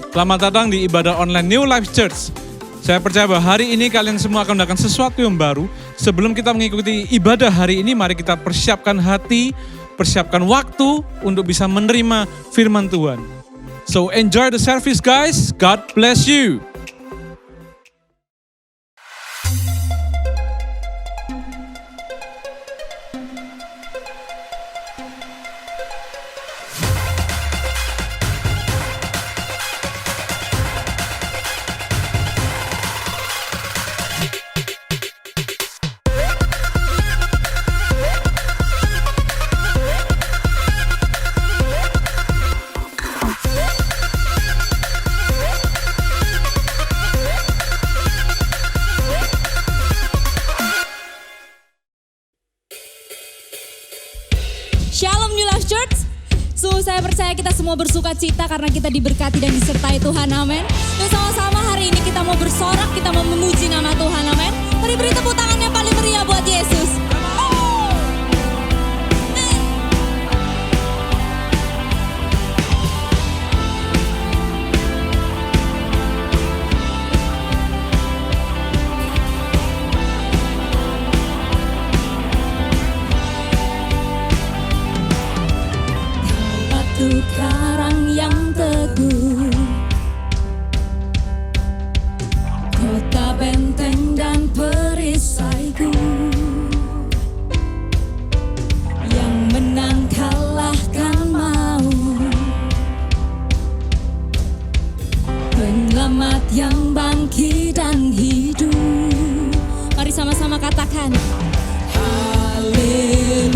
Selamat datang di ibadah online New Life Church. Saya percaya bahwa hari ini kalian semua akan mendapatkan sesuatu yang baru. Sebelum kita mengikuti ibadah hari ini, mari kita persiapkan hati, persiapkan waktu untuk bisa menerima firman Tuhan. So enjoy the service guys. God bless you. Shalom New Life Church. Sungguh saya percaya kita semua bersuka cita karena kita diberkati dan disertai Tuhan, amin. Dan sama-sama hari ini kita mau bersorak, kita mau memuji nama Tuhan, amin. Mari beri tepuk tangan yang paling meriah buat Yesus. Karang yang teguh, kota benteng dan perisaiku, yang menang kalahkan maut, penyelamat yang bangkit dan hidup. Mari sama-sama katakan haleluya.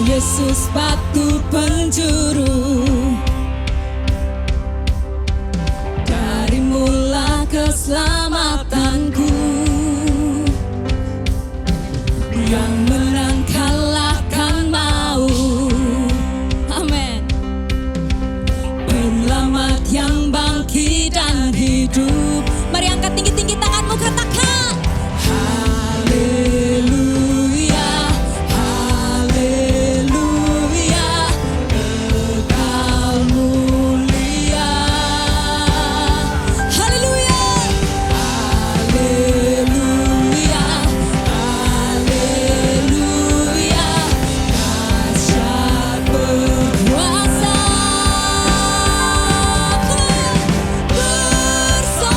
Yesus batu penjuru, dari mula keselamatanku, yang menang kalahkan maut, amin. Penyelamat yang bangkit dan hidup. Mari angkat tinggi-tinggi tanganmu, katakan haleluya. So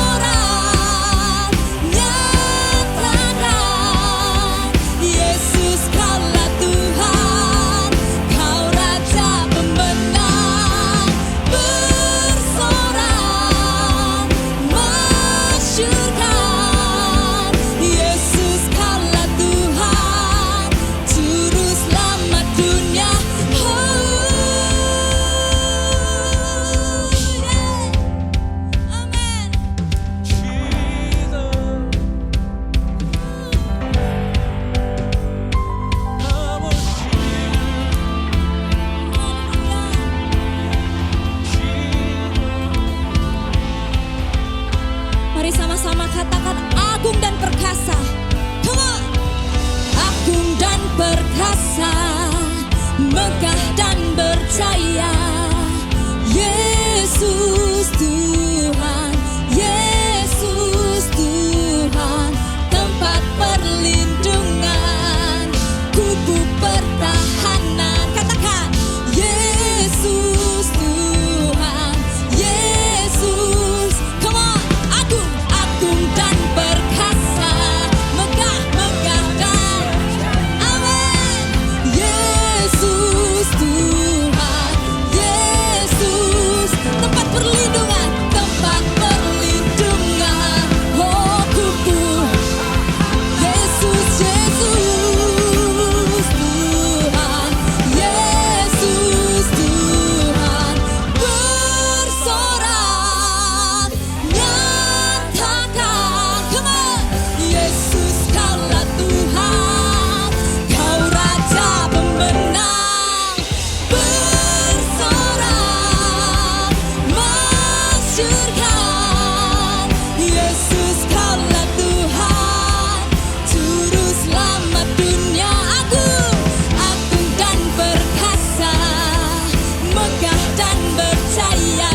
megah dan percaya.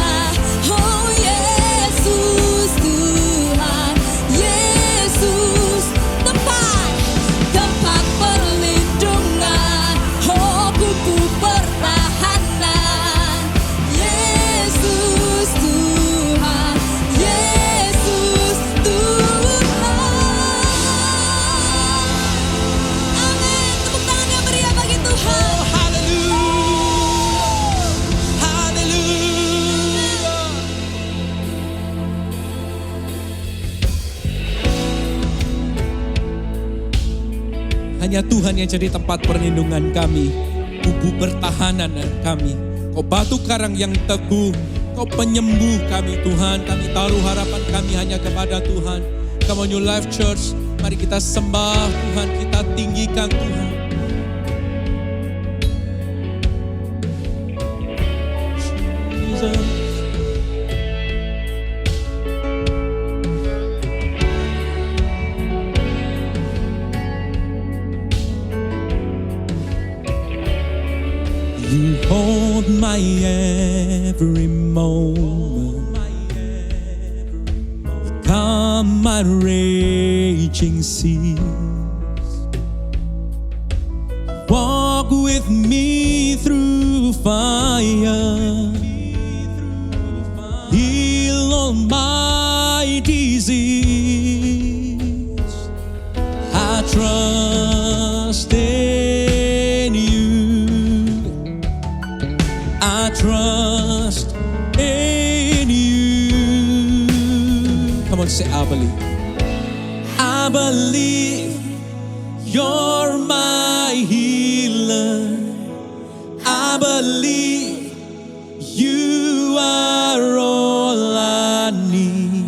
Oh Yesus Tuhan, Yesus tempat perlindungan, oh kuku pertahanan. Yesus Tuhan, Yesus Tuhan. Amin. Tepuk tangan yang meriah bagi Tuhan. Hanya Tuhan yang jadi tempat perlindungan kami, kubu pertahanan kami. Kau batu karang yang teguh, Kau penyembuh kami Tuhan. Kami taruh harapan kami hanya kepada Tuhan. Come on New Life Church, mari kita sembah Tuhan, kita tinggikan Tuhan. Jesus. You hold my every moment, calm my raging seas. Walk with me through fire, heal all my disease. I trust in you, I trust in you. Come on, say I believe. I believe you're my healer. I believe you are all I need.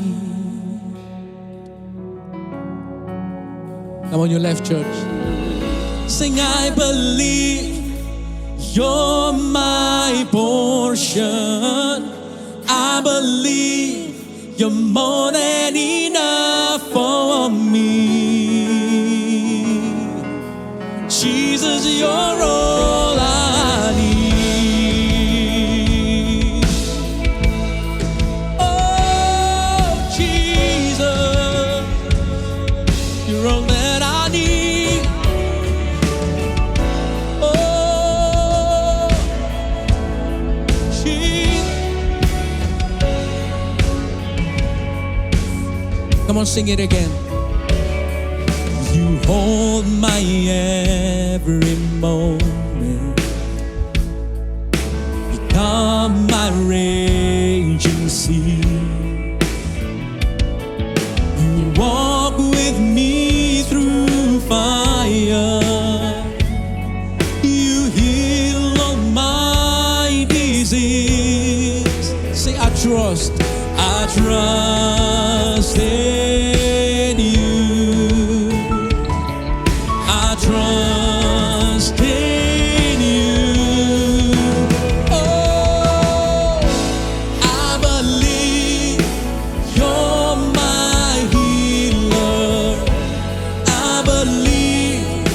Come on, your left church. Sing, I believe you're my portion. I believe you're more than enough for me. Jesus, you're all I need. Oh, Jesus, you're all that I need. Oh, Jesus. Come on, sing it again. You hold my every moment, you calm my raging sea. You walk with me through fire, you heal all my disease. Say, I trust in you. I trust in you. Oh, I believe you're my healer. I believe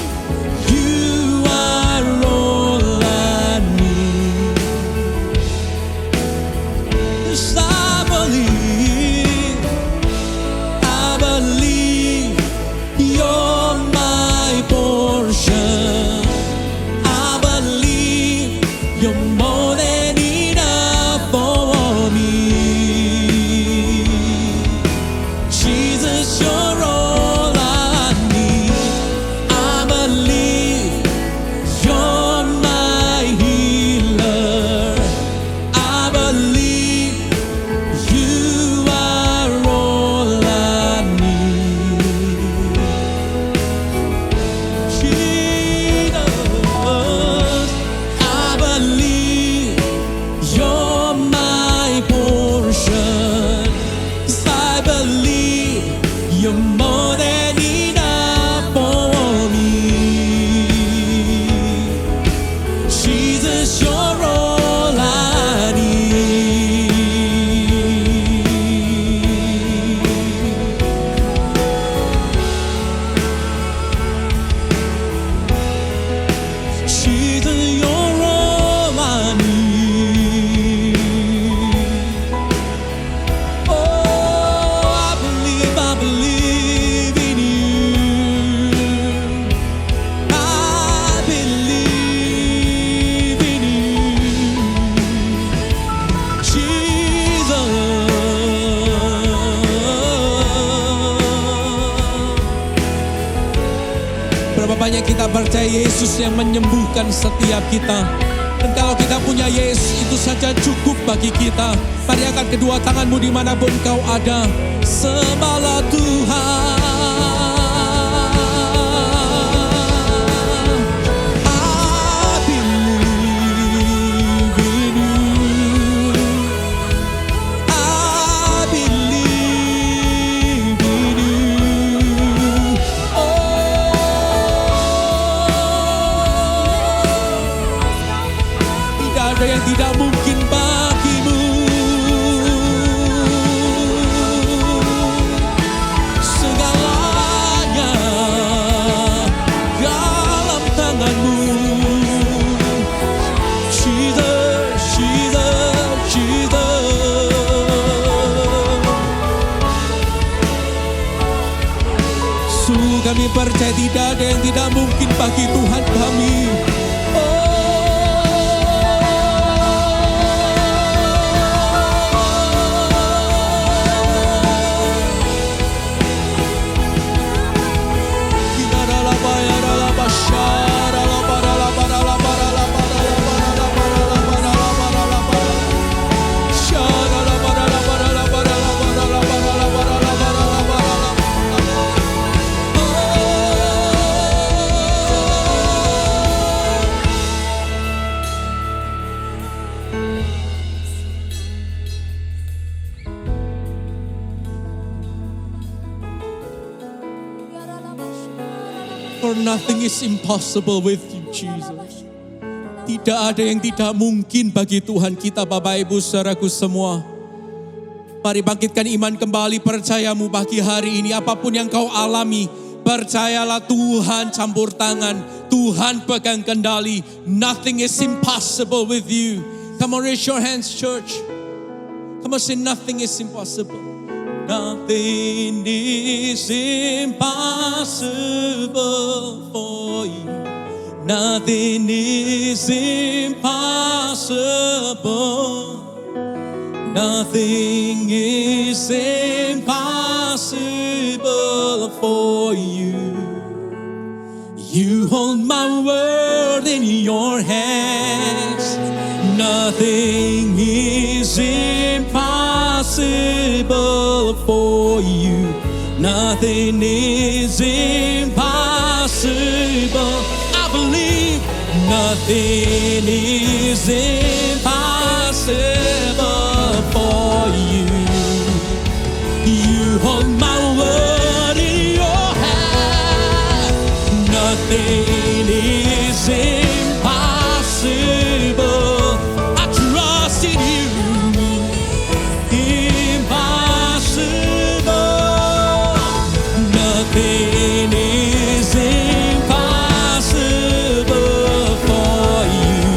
you are all I need. Yes, I believe. kita percaya Yesus yang menyembuhkan setiap kita. Dan kalau kita punya Yesus, itu saja cukup bagi kita. Mari angkat kedua tanganmu dimanapun kau ada. Sembahlah Tuhan. Yang tidak mungkin bagimu. Segalanya dalam tanganmu. Jesus, Jesus, Jesus. Sungguh kami percaya tidak ada yang tidak mungkin bagi Tuhan kami. For nothing is impossible with you, Jesus. Tidak ada yang tidak mungkin bagi Tuhan kita, Bapak Ibu saudaraku semua. Mari bangkitkan iman kembali, percayamu pagi hari ini. Apapun yang kau alami, percayalah Tuhan campur tangan. Tuhan pegang kendali. Nothing is impossible with you. Come on, raise your hands, church. Come on, say nothing is impossible. Nothing is impossible for you. Nothing is impossible. Nothing is impossible for you. You hold my world in your hands. Nothing is impossible for you. Nothing is impossible. I believe nothing is impossible for you. You hold my world in your hand. Nothing is impossible. I trust in you. Impossible. Nothing is impossible for you.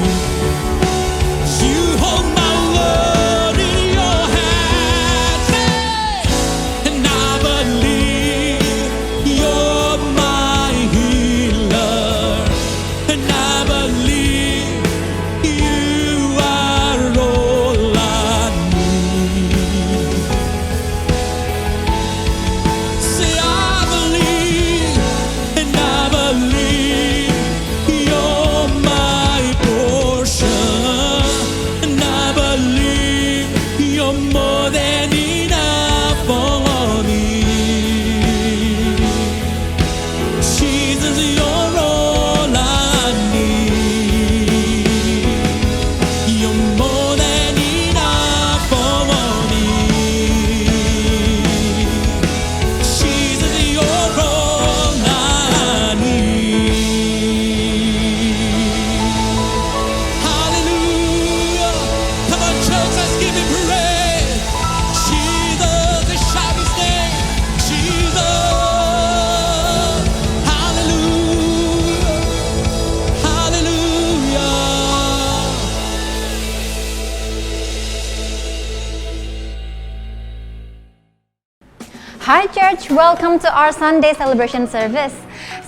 You hold my world in your hands, and I believe you're my healer, and I believe you are all I need. Say I believe, and I believe you're my portion, and I believe you're more than enough for me. Jesus, you're all I need. You're more than enough for me. Jesus, you're all I need. Hallelujah. Come on, church, let's give him praise. Jesus, let's shout his name. Jesus. Hallelujah. Hallelujah. Hi Church, welcome to our Sunday celebration service.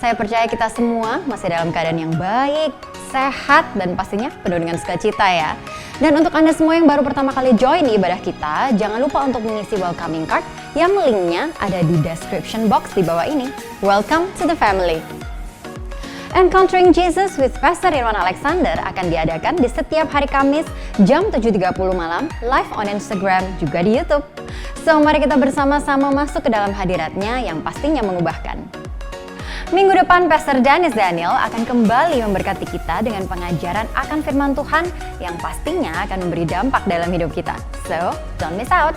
Saya percaya kita semua masih dalam keadaan yang baik, sehat, dan pastinya penuh dengan sukacita ya. Dan untuk Anda semua yang baru pertama kali join di ibadah kita, jangan lupa untuk mengisi welcoming card yang linknya ada di description box di bawah ini. Welcome to the family. Encountering Jesus with Pastor Irwan Alexander akan diadakan di setiap hari Kamis jam 7.30 malam, live on Instagram juga di YouTube. So mari kita bersama-sama masuk ke dalam hadiratnya yang pastinya mengubahkan. Minggu depan Pastor Danis Daniel akan kembali memberkati kita dengan pengajaran akan firman Tuhan yang pastinya akan memberi dampak dalam hidup kita. So, don't miss out!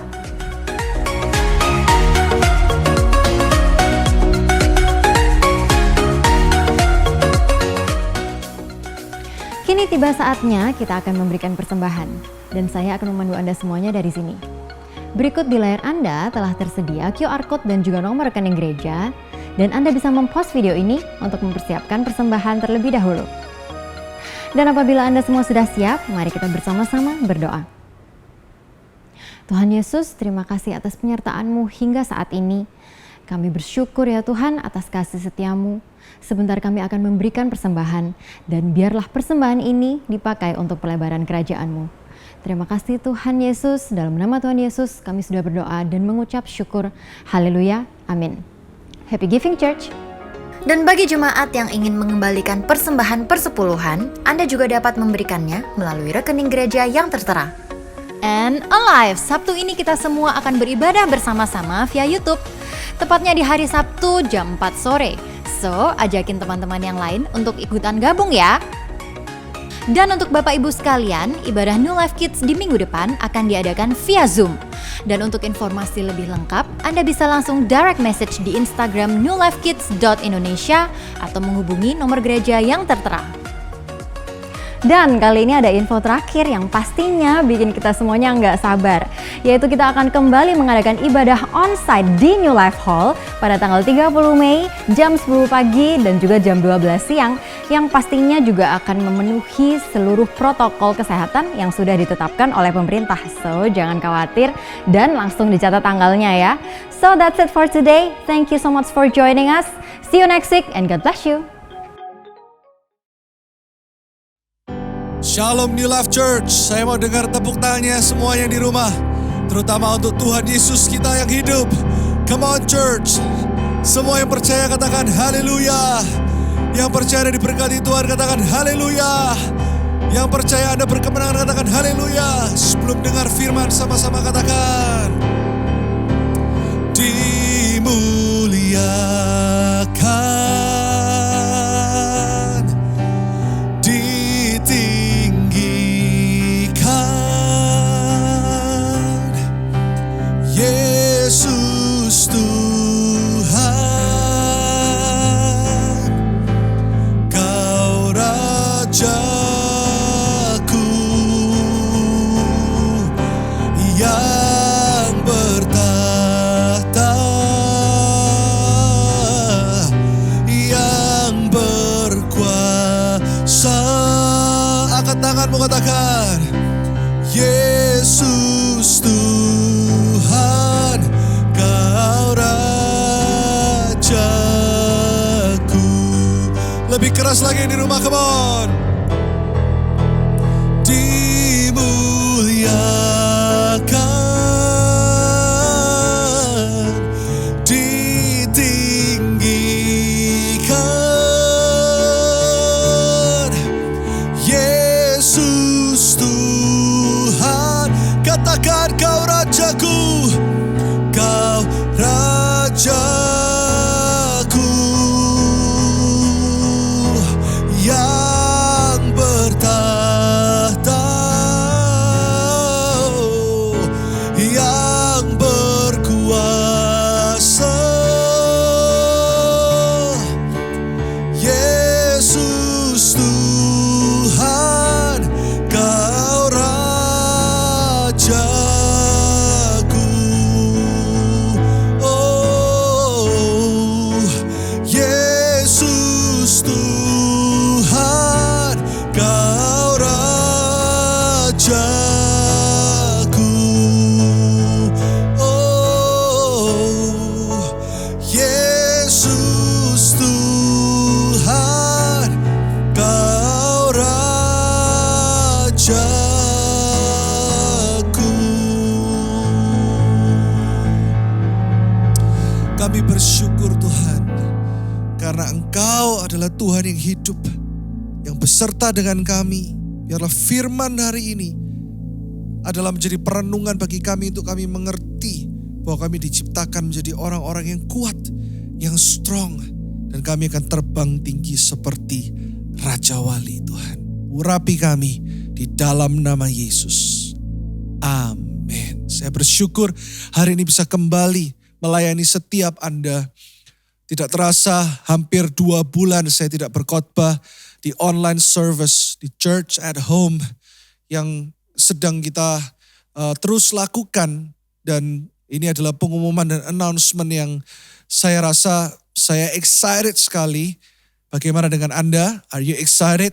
Kini tiba saatnya kita akan memberikan persembahan dan saya akan memandu Anda semuanya dari sini. Berikut di layar Anda telah tersedia QR Code dan juga nomor rekening gereja dan Anda bisa mempost video ini untuk mempersiapkan persembahan terlebih dahulu. Dan apabila Anda semua sudah siap, mari kita bersama-sama berdoa. Tuhan Yesus, terima kasih atas penyertaan-Mu hingga saat ini. Kami bersyukur ya Tuhan atas kasih setia-Mu. Sebentar kami akan memberikan persembahan dan biarlah persembahan ini dipakai untuk pelebaran kerajaan-Mu. Terima kasih Tuhan Yesus, dalam nama Tuhan Yesus kami sudah berdoa dan mengucap syukur. Haleluya, amin. Happy Giving Church. Dan bagi jemaat yang ingin mengembalikan persembahan persepuluhan, Anda juga dapat memberikannya melalui rekening gereja yang tertera. And alive, Sabtu ini kita semua akan beribadah bersama-sama via YouTube. Tepatnya di hari Sabtu jam 4 sore. So, ajakin teman-teman yang lain untuk ikutan gabung ya. Dan untuk Bapak Ibu sekalian, ibadah New Life Kids di minggu depan akan diadakan via Zoom. Dan untuk informasi lebih lengkap, Anda bisa langsung direct message di Instagram newlifekids.indonesia atau menghubungi nomor gereja yang tertera. Dan kali ini ada info terakhir yang pastinya bikin kita semuanya nggak sabar. Yaitu kita akan kembali mengadakan ibadah onsite di New Life Hall pada tanggal 30 Mei jam 10 pagi dan juga jam 12 siang. Yang pastinya juga akan memenuhi seluruh protokol kesehatan yang sudah ditetapkan oleh pemerintah. So jangan khawatir dan langsung dicatat tanggalnya ya. So that's it for today. Thank you so much for joining us. See you next week and God bless you. Shalom New Life Church, saya mau dengar tepuk tangannya semuanya di rumah. Terutama untuk Tuhan Yesus kita yang hidup. Come on church, semua yang percaya katakan haleluya. Yang percaya Anda diberkati Tuhan katakan haleluya. Yang percaya Anda berkemenangan katakan haleluya. Sebelum dengar firman sama-sama katakan dimuliakan, ditinggikan, Yesus Tuhan, Kau Rajaku yang bertahta, yang berkuasa. Angkat tanganmu katakan Yesus Tuhan, Kau Rajaku. Lebih keras lagi di rumah, come on. Dimuliakan, ditinggikan, Yesus Tuhan. Katakan Kau Rajaku, Kau Rajaku yang bertahta, yang berkuasa, Yesus Tuhan, Kau Rajaku. Oh, Yesus Tuhan, Kau Rajaku. Oh, Yesus Tuhan, Kau Rajaku. Kami bersyukur Tuhan, karena Karena Engkau adalah Tuhan yang hidup, yang beserta dengan kami. Biarlah firman hari ini adalah menjadi perenungan bagi kami untuk kami mengerti bahwa kami diciptakan menjadi orang-orang yang kuat, yang strong. Dan kami akan terbang tinggi seperti Raja Wali Tuhan. Urapi kami di dalam nama Yesus. Amin. Saya bersyukur hari ini bisa kembali melayani setiap Anda. Tidak terasa hampir 2 bulan saya tidak berkhotbah di online service, di church at home yang sedang kita terus lakukan. Dan ini adalah pengumuman dan announcement yang saya rasa saya excited sekali. Bagaimana dengan Anda? Are you excited?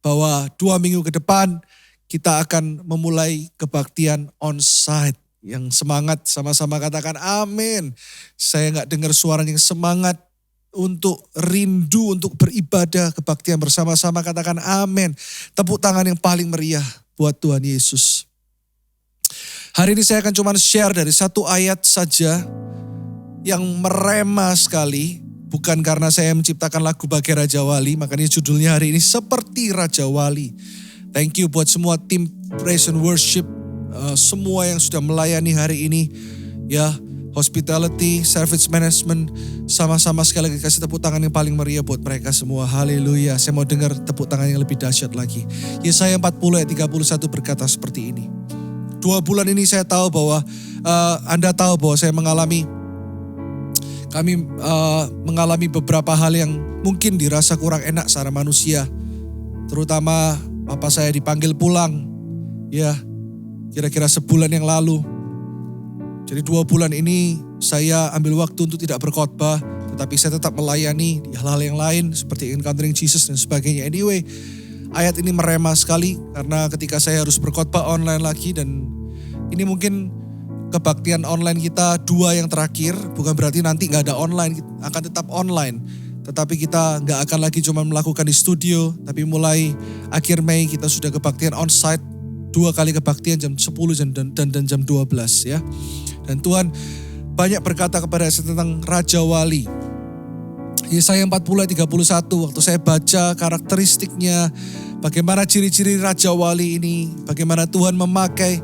Bahwa 2 minggu ke depan kita akan memulai kebaktian on-site. Yang semangat sama-sama katakan amin. Saya gak dengar suara yang semangat untuk rindu untuk beribadah kebaktian bersama-sama, katakan amin. Tepuk tangan yang paling meriah buat Tuhan Yesus. Hari ini saya akan cuma share dari 1 ayat saja yang merema sekali. Bukan karena saya menciptakan lagu Bagai Raja Wali, makanya judulnya hari ini Seperti Raja Wali. Thank you buat semua tim Praise and Worship, semua yang sudah melayani hari ini, ya, hospitality, service management, sama-sama sekali lagi kasih tepuk tangan yang paling meriah buat mereka semua. Haleluya. Saya mau dengar tepuk tangan yang lebih dahsyat lagi. Yesaya 40 ayat 31 berkata seperti ini. 2 bulan ini saya tahu bahwa Anda tahu bahwa kami mengalami beberapa hal yang mungkin dirasa kurang enak secara manusia. Terutama papa saya dipanggil pulang, ya, kira-kira sebulan yang lalu. Jadi 2 bulan ini saya ambil waktu untuk tidak berkhotbah, tetapi saya tetap melayani di hal-hal yang lain seperti Encountering Jesus dan sebagainya. Anyway, ayat ini merema sekali karena ketika saya harus berkhotbah online lagi, dan ini mungkin kebaktian online kita 2 yang terakhir. Bukan berarti nanti gak ada online, akan tetap online. Tetapi kita gak akan lagi cuma melakukan di studio, tapi mulai akhir Mei kita sudah kebaktian on-site. 2 kali kebaktian jam 10 dan jam 12 ya. Dan Tuhan banyak berkata kepada saya tentang Raja Wali. Yesaya 40 ayat 31, waktu saya baca karakteristiknya, bagaimana ciri-ciri Raja Wali ini, bagaimana Tuhan memakai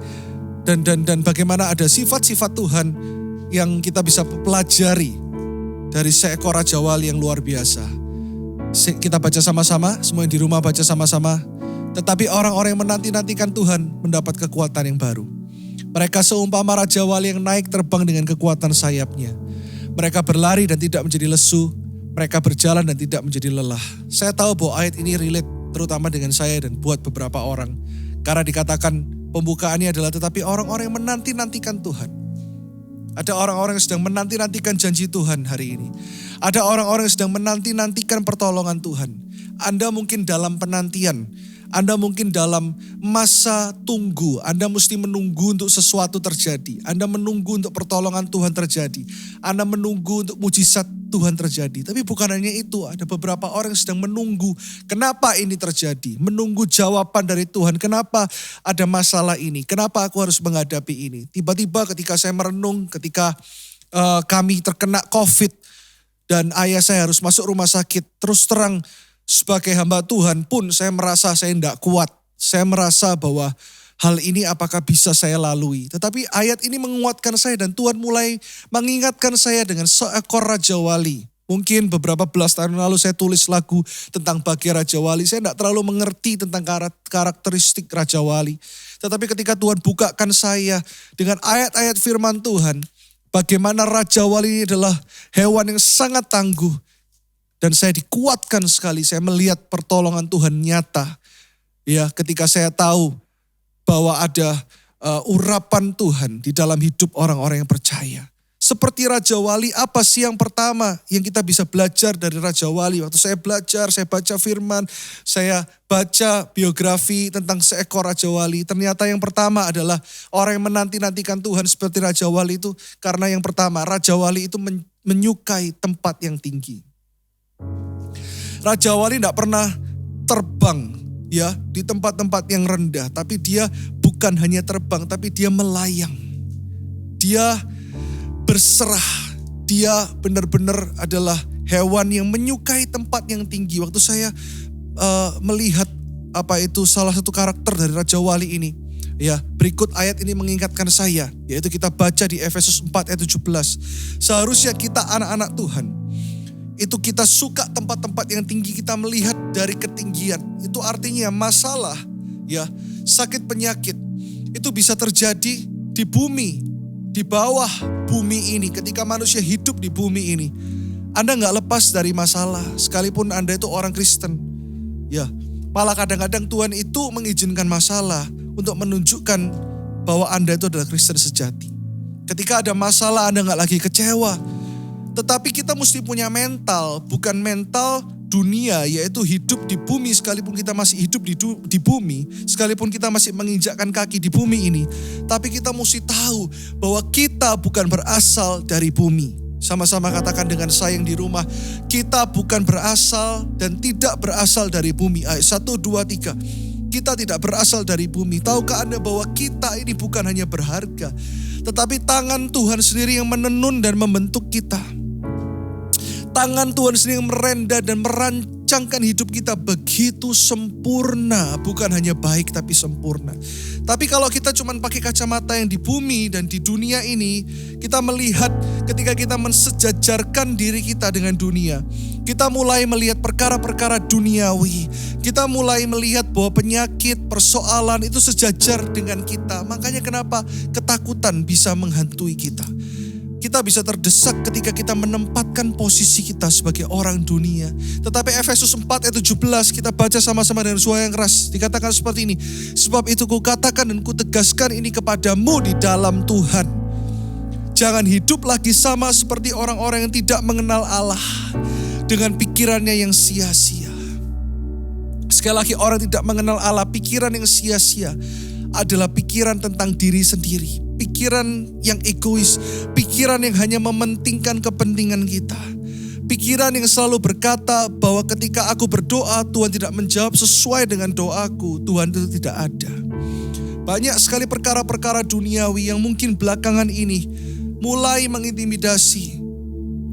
dan bagaimana ada sifat-sifat Tuhan yang kita bisa pelajari dari seekor Raja Wali yang luar biasa. Kita baca sama-sama, semua yang di rumah baca sama-sama. Tetapi orang-orang yang menanti-nantikan Tuhan mendapat kekuatan yang baru. Mereka seumpama Raja Wali yang naik terbang dengan kekuatan sayapnya. Mereka berlari dan tidak menjadi lesu. Mereka berjalan dan tidak menjadi lelah. Saya tahu bahwa ayat ini relate terutama dengan saya dan buat beberapa orang. Karena dikatakan pembukaannya adalah tetapi orang-orang yang menanti-nantikan Tuhan. Ada orang-orang yang sedang menanti-nantikan janji Tuhan hari ini. Ada orang-orang yang sedang menanti-nantikan pertolongan Tuhan. Anda mungkin dalam penantian. Anda mungkin dalam masa tunggu. Anda mesti menunggu untuk sesuatu terjadi. Anda menunggu untuk pertolongan Tuhan terjadi. Anda menunggu untuk mujizat Tuhan terjadi. Tapi bukan hanya itu. Ada beberapa orang yang sedang menunggu. Kenapa ini terjadi? Menunggu jawaban dari Tuhan. Kenapa ada masalah ini? Kenapa aku harus menghadapi ini? Tiba-tiba ketika saya merenung, ketika kami terkena COVID. Dan ayah saya harus masuk rumah sakit. Terus terang, sebagai hamba Tuhan pun saya merasa saya tidak kuat. Saya merasa bahwa hal ini apakah bisa saya lalui. Tetapi ayat ini menguatkan saya dan Tuhan mulai mengingatkan saya dengan seekor Raja Wali. Mungkin beberapa belas tahun lalu saya tulis lagu tentang Bagai Raja Wali. Saya tidak terlalu mengerti tentang karakteristik Raja Wali. Tetapi ketika Tuhan bukakan saya dengan ayat-ayat firman Tuhan. Bagaimana Raja Wali ini adalah hewan yang sangat tangguh. Dan saya dikuatkan sekali, saya melihat pertolongan Tuhan nyata. Ya, ketika saya tahu bahwa ada urapan Tuhan di dalam hidup orang-orang yang percaya. Seperti Raja Wali, apa sih yang pertama yang kita bisa belajar dari Raja Wali? Waktu saya belajar, saya baca firman, saya baca biografi tentang seekor Raja Wali. Ternyata yang pertama adalah orang yang menanti-nantikan Tuhan seperti Raja Wali itu. Karena yang pertama, Raja Wali itu menyukai tempat yang tinggi. Raja Wali tidak pernah terbang ya di tempat-tempat yang rendah. Tapi dia bukan hanya terbang, tapi dia melayang. Dia berserah. Dia benar-benar adalah hewan yang menyukai tempat yang tinggi. Waktu saya melihat salah satu karakter dari Raja Wali ini. Ya, berikut ayat ini mengingatkan saya, yaitu kita baca di Efesus 4 ayat 17. Seharusnya kita anak-anak Tuhan, itu kita suka tempat-tempat yang tinggi, kita melihat dari ketinggian. Itu artinya masalah, ya, sakit penyakit, itu bisa terjadi di bumi, di bawah bumi ini. Ketika manusia hidup di bumi ini, Anda gak lepas dari masalah, sekalipun Anda itu orang Kristen. Ya, malah kadang-kadang Tuhan itu mengizinkan masalah untuk menunjukkan bahwa Anda itu adalah Kristen sejati. Ketika ada masalah, Anda gak lagi kecewa. Tetapi kita mesti punya mental, bukan mental dunia, yaitu hidup di bumi. Sekalipun kita masih hidup di bumi, sekalipun kita masih menginjakkan kaki di bumi ini, tapi kita mesti tahu bahwa kita bukan berasal dari bumi. Sama-sama katakan dengan saya yang di rumah, kita bukan berasal dan tidak berasal dari bumi. Ayat 1, 2, 3. Kita tidak berasal dari bumi. Tahukah Anda bahwa kita ini bukan hanya berharga, tetapi tangan Tuhan sendiri yang menenun dan membentuk kita. Tangan Tuhan sendiri yang merenda dan merancangkan hidup kita begitu sempurna. Bukan hanya baik tapi sempurna. Tapi kalau kita cuma pakai kacamata yang di bumi dan di dunia ini, kita melihat ketika kita mensejajarkan diri kita dengan dunia, kita mulai melihat perkara-perkara duniawi. Kita mulai melihat bahwa penyakit, persoalan itu sejajar dengan kita. Makanya kenapa ketakutan bisa menghantui kita. Kita bisa terdesak ketika kita menempatkan posisi kita sebagai orang dunia. Tetapi Efesus 4 ayat 17 kita baca sama-sama dengan suara yang keras. Dikatakan seperti ini. Sebab itu kukatakan dan kutegaskan ini kepadamu di dalam Tuhan. Jangan hidup lagi sama seperti orang-orang yang tidak mengenal Allah. Dengan pikirannya yang sia-sia. Sekali lagi, orang tidak mengenal Allah, pikiran yang sia-sia adalah pikiran tentang diri sendiri. Pikiran yang egois, pikiran yang hanya mementingkan kepentingan kita. Pikiran yang selalu berkata bahwa ketika aku berdoa, Tuhan tidak menjawab sesuai dengan doaku, Tuhan itu tidak ada. Banyak sekali perkara-perkara duniawi yang mungkin belakangan ini mulai mengintimidasi.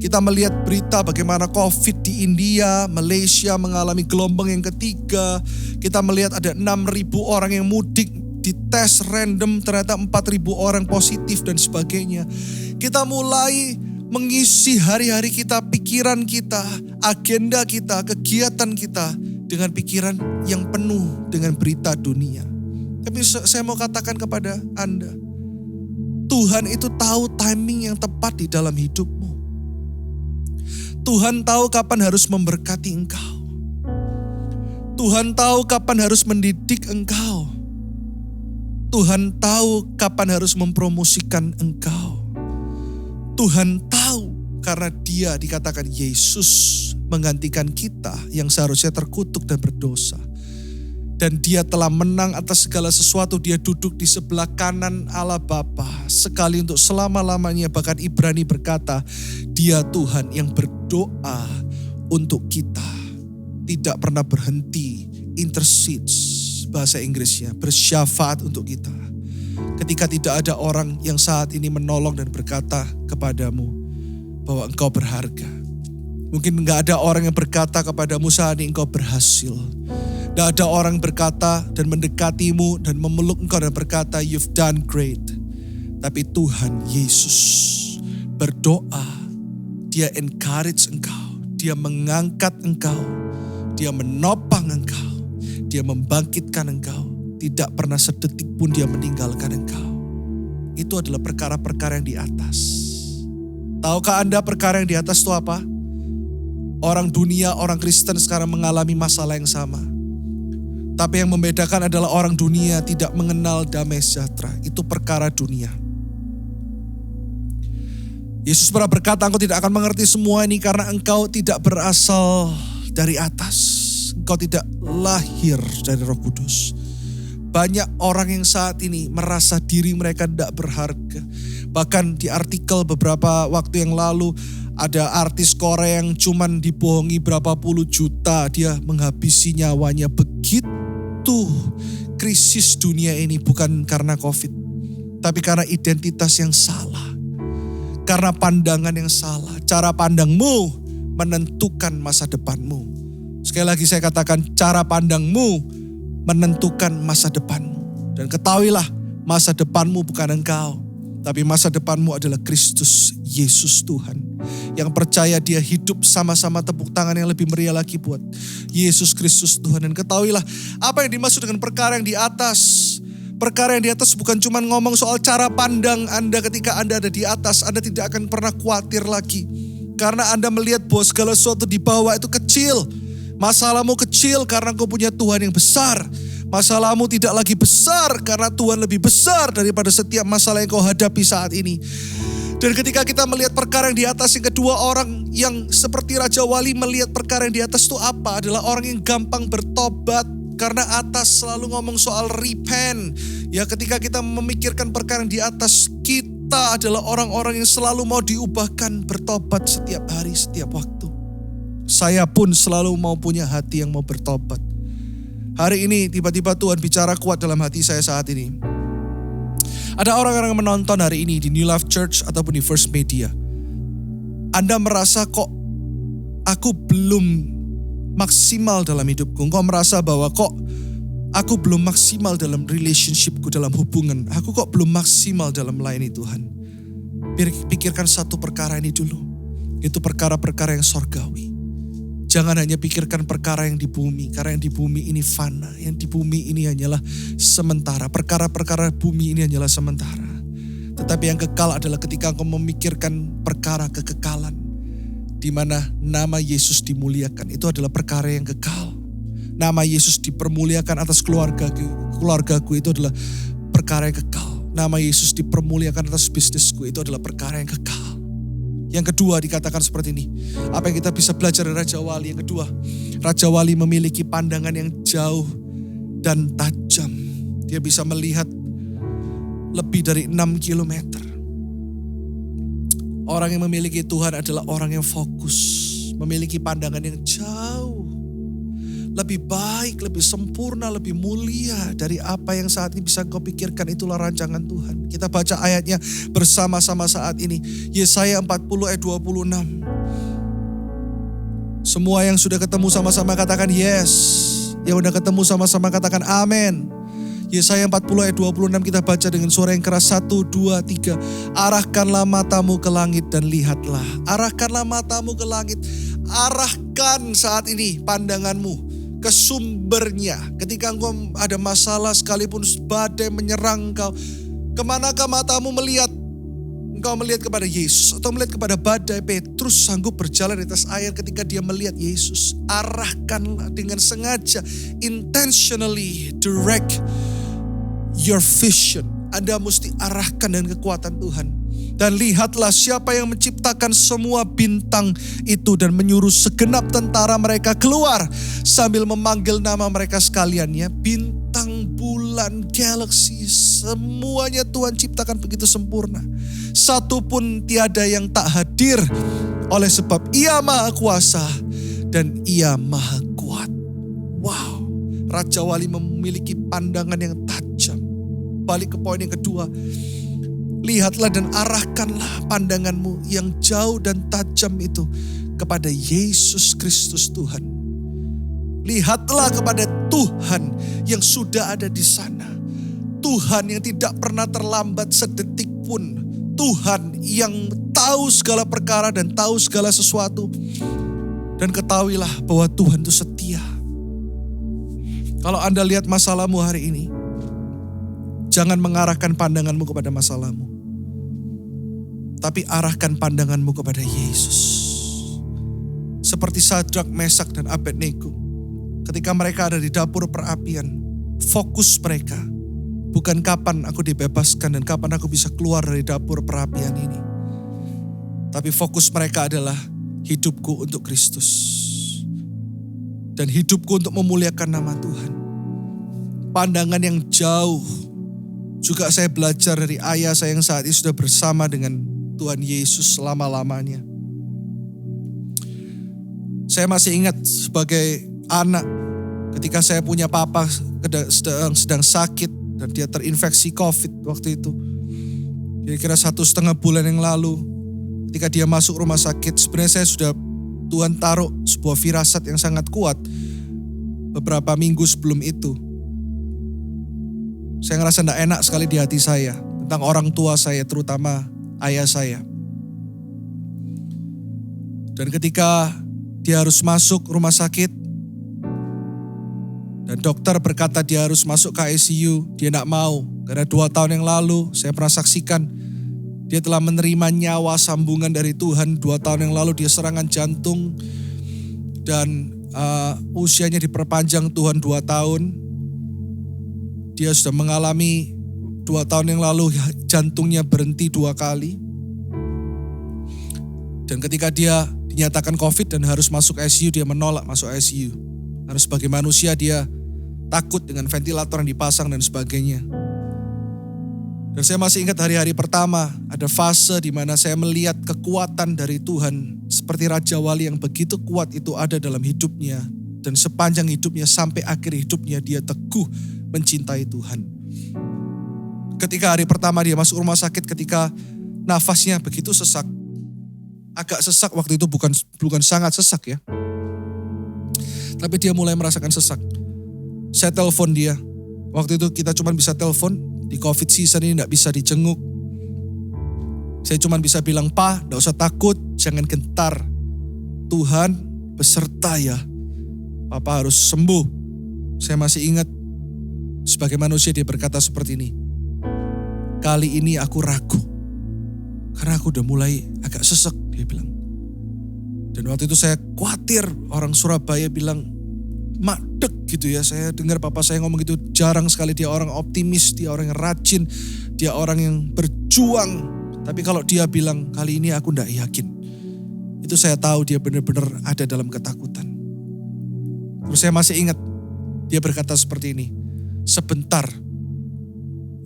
Kita melihat berita bagaimana COVID di India, Malaysia mengalami gelombang yang ketiga. Kita melihat ada 6.000 orang yang mudik, dites random ternyata 4.000 orang positif dan sebagainya. Kita mulai mengisi hari-hari kita, pikiran kita, agenda kita, kegiatan kita dengan pikiran yang penuh dengan berita dunia. Tapi saya mau katakan kepada Anda, Tuhan itu tahu timing yang tepat di dalam hidupmu. Tuhan tahu kapan harus memberkati engkau. Tuhan tahu kapan harus mendidik engkau. Tuhan tahu kapan harus mempromosikan engkau. Tuhan tahu karena Dia dikatakan Yesus menggantikan kita yang seharusnya terkutuk dan berdosa. Dan Dia telah menang atas segala sesuatu. Dia duduk di sebelah kanan Allah Bapa sekali untuk selama-lamanya. Bahkan Ibrani berkata, Dia Tuhan yang berdoa untuk kita. Tidak pernah berhenti, intercedes. Bahasa Inggrisnya, bersyafaat untuk kita. Ketika tidak ada orang yang saat ini menolong dan berkata kepadamu bahwa engkau berharga. Mungkin gak ada orang yang berkata kepadamu saat ini engkau berhasil. Gak ada orang berkata dan mendekatimu dan memeluk engkau dan berkata you've done great. Tapi Tuhan Yesus berdoa, Dia encourage engkau, Dia mengangkat engkau, Dia menopang engkau. Dia membangkitkan engkau. Tidak pernah sedetik pun Dia meninggalkan engkau. Itu adalah perkara-perkara yang di atas. Tahukah Anda perkara yang di atas itu apa? Orang dunia, orang Kristen sekarang mengalami masalah yang sama. Tapi yang membedakan adalah orang dunia tidak mengenal damai sejahtera. Itu perkara dunia. Yesus pernah berkata, engkau tidak akan mengerti semua ini karena engkau tidak berasal dari atas. Engkau tidak lahir dari Roh Kudus. Banyak orang yang saat ini merasa diri mereka tidak berharga. Bahkan di artikel beberapa waktu yang lalu ada artis Korea yang cuman dibohongi berapa puluh juta. Dia menghabisi nyawanya. Begitu krisis dunia ini bukan karena COVID. Tapi karena identitas yang salah. Karena pandangan yang salah. Cara pandangmu menentukan masa depanmu. Sekali lagi saya katakan, cara pandangmu menentukan masa depanmu. Dan ketahuilah, masa depanmu bukan engkau, tapi masa depanmu adalah Kristus Yesus Tuhan. Yang percaya dia hidup, sama-sama tepuk tangan yang lebih meriah lagi buat Yesus Kristus Tuhan. Dan ketahuilah, apa yang dimaksud dengan perkara yang di atas. Perkara yang di atas bukan cuma ngomong soal cara pandang Anda ketika Anda ada di atas. Anda tidak akan pernah khawatir lagi. Karena Anda melihat bahwa segala sesuatu di bawah itu kecil. Masalahmu kecil karena kau punya Tuhan yang besar. Masalahmu tidak lagi besar karena Tuhan lebih besar daripada setiap masalah yang kau hadapi saat ini. Dan ketika kita melihat perkara yang di atas, yang kedua, orang yang seperti Raja Wali melihat perkara yang di atas itu apa? Adalah orang yang gampang bertobat. Karena atas selalu ngomong soal repent. Ya, ketika kita memikirkan perkara yang di atas, kita adalah orang-orang yang selalu mau diubahkan, bertobat setiap hari, setiap waktu. Saya pun selalu mau punya hati yang mau bertobat. Hari ini tiba-tiba Tuhan bicara kuat dalam hati saya saat ini. Ada orang-orang yang menonton hari ini di New Life Church ataupun di First Media. Anda merasa kok aku belum maksimal dalam hidupku. Engkau merasa bahwa kok aku belum maksimal dalam relationshipku, dalam hubungan. Aku kok belum maksimal dalam melayani Tuhan. Pikirkan satu perkara ini dulu. Itu perkara-perkara yang sorgawi. Jangan hanya pikirkan perkara yang di bumi. Karena yang di bumi ini fana. Yang di bumi ini hanyalah sementara. Perkara-perkara bumi ini hanyalah sementara. Tetapi yang kekal adalah ketika engkau memikirkan perkara kekekalan. Di mana nama Yesus dimuliakan, itu adalah perkara yang kekal. Nama Yesus dipermuliakan atas keluargaku, itu adalah perkara yang kekal. Nama Yesus dipermuliakan atas bisnisku, itu adalah perkara yang kekal. Yang kedua dikatakan seperti ini. Apa yang kita bisa belajar dari Raja Wali? Yang kedua, Raja Wali memiliki pandangan yang jauh dan tajam. Dia bisa melihat lebih dari 6 kilometer. Orang yang memiliki Tuhan adalah orang yang fokus, memiliki pandangan yang jauh, lebih baik, lebih sempurna, lebih mulia dari apa yang saat ini bisa kau pikirkan. Itulah rancangan Tuhan. Kita baca ayatnya bersama-sama saat ini. Yesaya 40 ayat 26. Semua yang sudah ketemu sama-sama katakan yes. Yang sudah ketemu sama-sama katakan amin. Yesaya 40 ayat 26 kita baca dengan suara yang keras. 1, 2, 3. Arahkanlah matamu ke langit dan lihatlah. Arahkanlah matamu ke langit. Arahkan saat ini pandanganmu ke sumbernya. Ketika engkau ada masalah sekalipun badai menyerang engkau. Kemanakah matamu melihat? Engkau melihat kepada Yesus atau melihat kepada badai? Petrus sanggup berjalan di atas air ketika dia melihat Yesus. Arahkanlah dengan sengaja, intentionally direct your vision. Anda mesti arahkan dengan kekuatan Tuhan. Dan lihatlah siapa yang menciptakan semua bintang itu dan menyuruh segenap tentara mereka keluar sambil memanggil nama mereka sekalian ya. Bintang, bulan, galaksi, semuanya Tuhan ciptakan begitu sempurna. Satu pun tiada yang tak hadir oleh sebab Ia Maha Kuasa dan Ia Maha Kuat. Wow, Raja Wali memiliki pandangan yang tajam. Balik ke poin yang kedua. Lihatlah dan arahkanlah pandanganmu yang jauh dan tajam itu kepada Yesus Kristus Tuhan. Lihatlah kepada Tuhan yang sudah ada di sana. Tuhan yang tidak pernah terlambat sedetik pun. Tuhan yang tahu segala perkara dan tahu segala sesuatu. Dan ketahuilah bahwa Tuhan itu setia. Kalau Anda lihat masalahmu hari ini, jangan mengarahkan pandanganmu kepada masalahmu. Tapi arahkan pandanganmu kepada Yesus. Seperti Sadrak, Mesak, dan Abednego. Ketika mereka ada di dapur perapian, fokus mereka bukan kapan aku dibebaskan dan kapan aku bisa keluar dari dapur perapian ini. Tapi fokus mereka adalah hidupku untuk Kristus. Dan hidupku untuk memuliakan nama Tuhan. Pandangan yang jauh. Juga saya belajar dari ayah saya yang saat ini sudah bersama dengan Tuhan Yesus selama-lamanya. Saya masih ingat sebagai anak ketika saya punya papa sedang sakit dan dia terinfeksi COVID waktu itu. Kira-kira 1,5 bulan yang lalu ketika dia masuk rumah sakit, sebenarnya saya sudah Tuhan taruh sebuah firasat yang sangat kuat beberapa minggu sebelum itu. Saya ngerasa tidak enak sekali di hati saya tentang orang tua saya, terutama ayah saya. Dan ketika dia harus masuk rumah sakit, dan dokter berkata dia harus masuk ke ICU, dia tidak mau. Karena 2 tahun yang lalu saya pernah saksikan, dia telah menerima nyawa sambungan dari Tuhan. 2 tahun yang lalu dia serangan jantung dan usianya diperpanjang Tuhan 2 tahun. Dia sudah mengalami 2 tahun yang lalu jantungnya berhenti 2 kali. Dan ketika dia dinyatakan COVID dan harus masuk ICU, dia menolak masuk ICU. Karena sebagai manusia dia takut dengan ventilator yang dipasang dan sebagainya. Dan saya masih ingat hari-hari pertama, ada fase di mana saya melihat kekuatan dari Tuhan. Seperti Raja Wali yang begitu kuat itu ada dalam hidupnya. Dan sepanjang hidupnya sampai akhir hidupnya dia teguh mencintai Tuhan. Ketika hari pertama dia masuk rumah sakit, ketika nafasnya begitu sesak. Agak sesak waktu itu, bukan sangat sesak ya. Tapi dia mulai merasakan sesak. Saya telepon dia. Waktu itu kita cuma bisa telepon. Di COVID season ini gak bisa dijenguk. Saya cuma bisa bilang, "Pa, gak usah takut, jangan gentar. Tuhan beserta ya. Papa harus sembuh." Saya masih ingat sebagai manusia dia berkata seperti ini. "Kali ini aku ragu. Karena aku udah mulai agak sesek," dia bilang. Dan waktu itu saya khawatir orang Surabaya bilang, "Madek," gitu ya. Saya dengar papa saya ngomong gitu, jarang sekali dia orang optimis, dia orang yang rajin, dia orang yang berjuang. Tapi kalau dia bilang, "Kali ini aku gak yakin," itu saya tahu dia benar-benar ada dalam ketakutan. Terus saya masih ingat, dia berkata seperti ini, "Sebentar,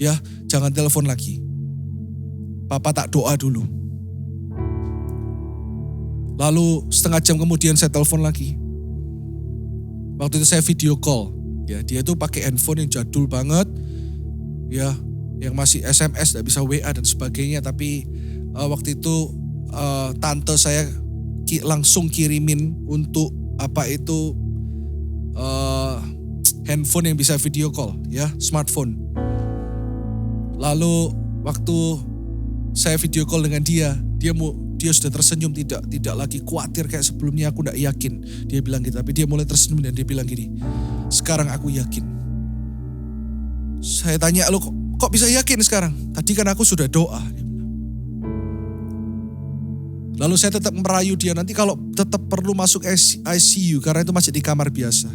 ya jangan telepon lagi. Papa tak doa dulu." Lalu setengah jam kemudian saya telepon lagi. Waktu itu saya video call. Ya, dia tuh pakai handphone yang jadul banget. Ya, yang masih SMS, gak bisa WA dan sebagainya. Tapi waktu itu tante saya langsung kirimin untuk handphone yang bisa video call, ya, smartphone. Lalu waktu saya video call dengan dia sudah tersenyum, tidak lagi khawatir kayak sebelumnya. Aku gak yakin, dia bilang gitu. Tapi dia mulai tersenyum dan dia bilang gini, "Sekarang aku yakin." Saya tanya, "Lo kok bisa yakin sekarang? Tadi kan aku sudah doa." Lalu saya tetap merayu dia, "Nanti kalau tetap perlu masuk ICU, karena itu masih di kamar biasa,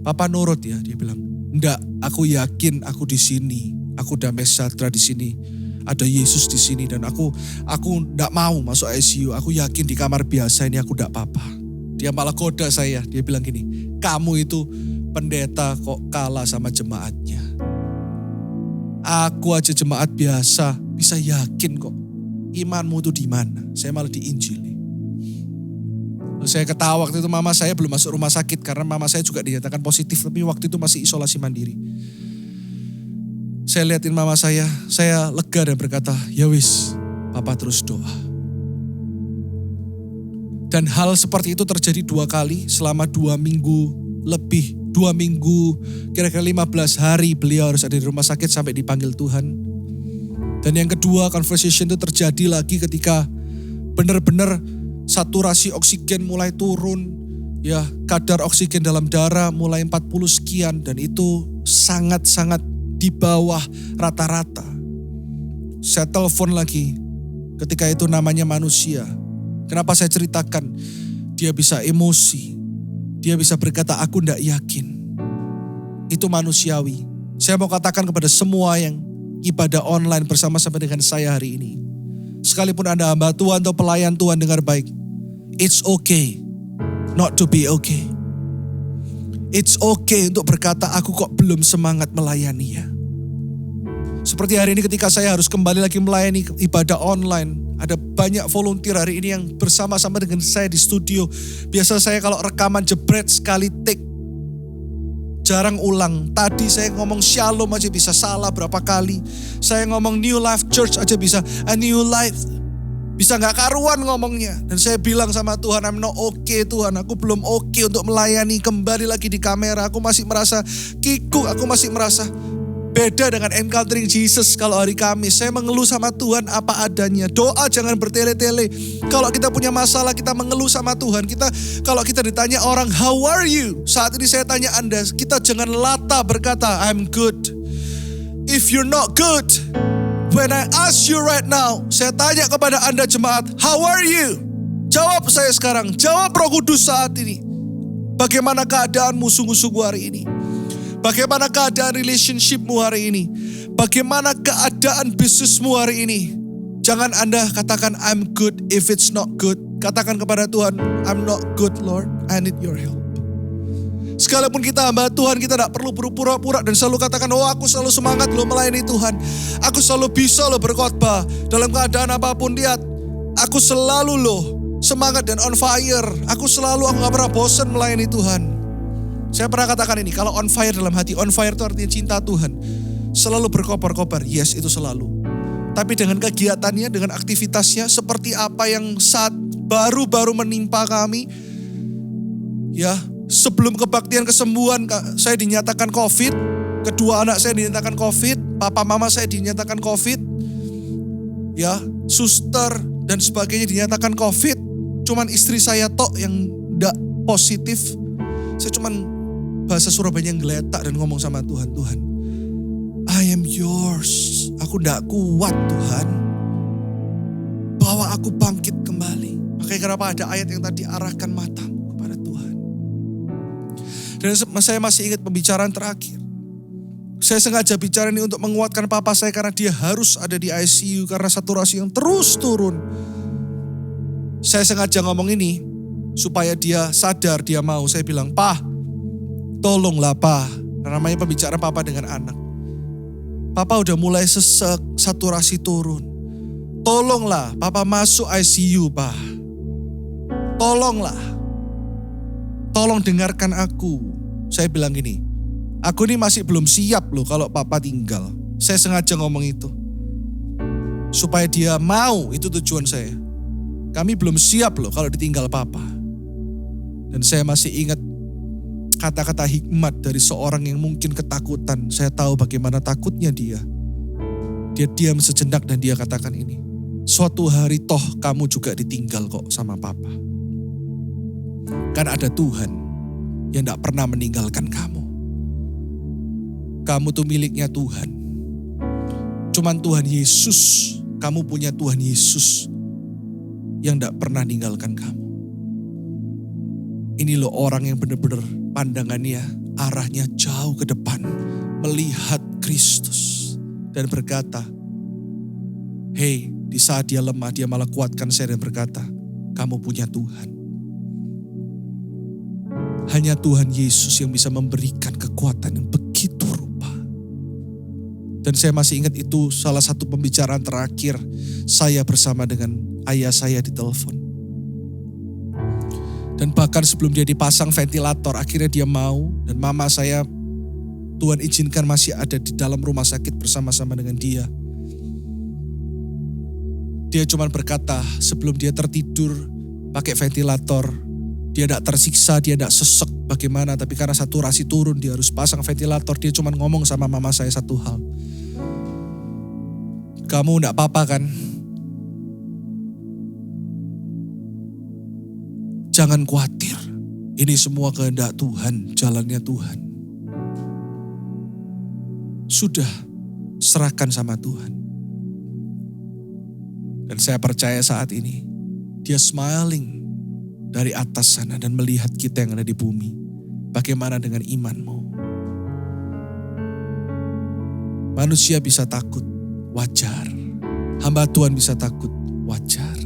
Papa nurut ya," dia bilang. "Enggak, aku yakin aku di sini. Aku damai sejahtera di sini. Ada Yesus di sini dan aku enggak mau masuk ICU. Aku yakin di kamar biasa ini aku enggak apa-apa." Dia malah goda saya. Dia bilang gini, "Kamu itu pendeta kok kalah sama jemaatnya. Aku aja jemaat biasa bisa yakin kok. Imanmu itu di mana?" Saya malah diinjili. Lalu saya ketawa. Waktu itu mama saya belum masuk rumah sakit karena mama saya juga dinyatakan positif, tapi waktu itu masih isolasi mandiri. Saya liatin mama saya lega dan berkata, "Ya wis, Papa terus doa." Dan hal seperti itu terjadi 2 kali selama 2 minggu lebih. 2 minggu, kira-kira 15 hari beliau harus ada di rumah sakit sampai dipanggil Tuhan. Dan yang kedua, conversation itu terjadi lagi ketika benar-benar saturasi oksigen mulai turun. Ya, kadar oksigen dalam darah mulai 40 sekian dan itu sangat-sangat di bawah rata-rata. Saya telepon lagi, ketika itu namanya manusia. Kenapa saya ceritakan? Dia bisa emosi, dia bisa berkata, "Aku enggak yakin." Itu manusiawi. Saya mau katakan kepada semua yang ibadah online bersama-sama dengan saya hari ini. Sekalipun Anda hamba Tuhan atau pelayan Tuhan, dengar baik. It's okay not to be okay. It's okay untuk berkata, "Aku kok belum semangat melayani ya." Seperti hari ini ketika saya harus kembali lagi melayani ibadah online. Ada banyak volunteer hari ini yang bersama-sama dengan saya di studio. Biasa saya kalau rekaman jebret sekali take. Jarang ulang. Tadi saya ngomong shalom aja bisa salah berapa kali. Saya ngomong New Life Church aja bisa a new life. Bisa gak karuan ngomongnya. Dan saya bilang sama Tuhan, I'm not okay Tuhan. Aku belum okay untuk melayani kembali lagi di kamera. Aku masih merasa kikuk, aku masih merasa beda dengan encountering Jesus kalau hari Kamis. Saya mengeluh sama Tuhan apa adanya. Doa jangan bertele-tele. Kalau kita punya masalah, kita mengeluh sama Tuhan. Kalau kita ditanya orang, how are you? Saat ini saya tanya Anda, kita jangan lata berkata, I'm good. If you're not good, when I ask you right now, saya tanya kepada Anda jemaat, how are you? Jawab saya sekarang, jawab Roh Kudus saat ini. Bagaimana keadaanmu sungguh-sungguh hari ini? Bagaimana keadaan relationshipmu hari ini? Bagaimana keadaan bisnismu hari ini? Jangan Anda katakan I'm good if it's not good. Katakan kepada Tuhan, I'm not good Lord, I need your help. Sekalipun kita hamba Tuhan, kita tidak perlu berpura-pura dan selalu katakan, oh aku selalu semangat loh melayani Tuhan. Aku selalu bisa loh berkhotbah. Dalam keadaan apapun, lihat, aku selalu loh semangat dan on fire. Aku gak pernah bosan melayani Tuhan. Saya pernah katakan ini, kalau on fire dalam hati, on fire itu artinya cinta Tuhan. Selalu berkobar-kobar, yes itu selalu. Tapi dengan kegiatannya, dengan aktivitasnya, seperti apa yang saat baru-baru menimpa kami, ya, sebelum kebaktian kesembuhan, saya dinyatakan COVID. Kedua anak saya dinyatakan COVID. Papa mama saya dinyatakan COVID. Ya, suster dan sebagainya dinyatakan COVID. Cuman istri saya tok yang gak positif. Saya cuman bahasa Surabaya yang geletak dan ngomong sama Tuhan. Tuhan, I am yours. Aku gak kuat Tuhan. Bawa aku bangkit kembali. Makanya kenapa ada ayat yang tadi, arahkan matamu. Dan saya masih ingat pembicaraan terakhir. Saya sengaja bicara ini untuk menguatkan papa saya karena dia harus ada di ICU karena saturasi yang terus turun. Saya sengaja ngomong ini supaya dia sadar, dia mau. Saya bilang, "Pa, tolonglah Pa." Namanya pembicaraan papa dengan anak. Papa udah mulai sesek, saturasi turun. Tolonglah, papa masuk ICU, Pa. Tolonglah. Tolong dengarkan aku. Saya bilang gini, aku ini masih belum siap loh kalau papa tinggal. Saya sengaja ngomong itu. Supaya dia mau, itu tujuan saya. Kami belum siap loh kalau ditinggal papa. Dan saya masih ingat kata-kata hikmat dari seorang yang mungkin ketakutan. Saya tahu bagaimana takutnya dia. Dia diam sejenak dan dia katakan ini. Suatu hari toh kamu juga ditinggal kok sama papa. Kan ada Tuhan yang gak pernah meninggalkan kamu. Kamu tuh miliknya Tuhan. Cuman Tuhan Yesus, kamu punya Tuhan Yesus yang gak pernah meninggalkan kamu. Ini loh orang yang benar-benar pandangannya, arahnya jauh ke depan. Melihat Kristus dan berkata, hey, di saat dia lemah, dia malah kuatkan saya dan berkata, kamu punya Tuhan. Hanya Tuhan Yesus yang bisa memberikan kekuatan yang begitu rupa. Dan saya masih ingat itu salah satu pembicaraan terakhir saya bersama dengan ayah saya di telepon. Dan bahkan sebelum dia dipasang ventilator, akhirnya dia mau. Dan mama saya, Tuhan izinkan masih ada di dalam rumah sakit bersama-sama dengan dia. Dia cuma berkata sebelum dia tertidur pakai ventilator, dia tidak tersiksa, dia tidak sesek bagaimana. Tapi karena saturasi turun, dia harus pasang ventilator. Dia cuma ngomong sama mama saya satu hal. Kamu tidak apa-apa kan? Jangan khawatir. Ini semua kehendak Tuhan, jalannya Tuhan. Sudah, serahkan sama Tuhan. Dan saya percaya saat ini, dia smiling dari atas sana dan melihat kita yang ada di bumi. Bagaimana dengan imanmu? Manusia bisa takut, wajar. Hamba Tuhan bisa takut, wajar.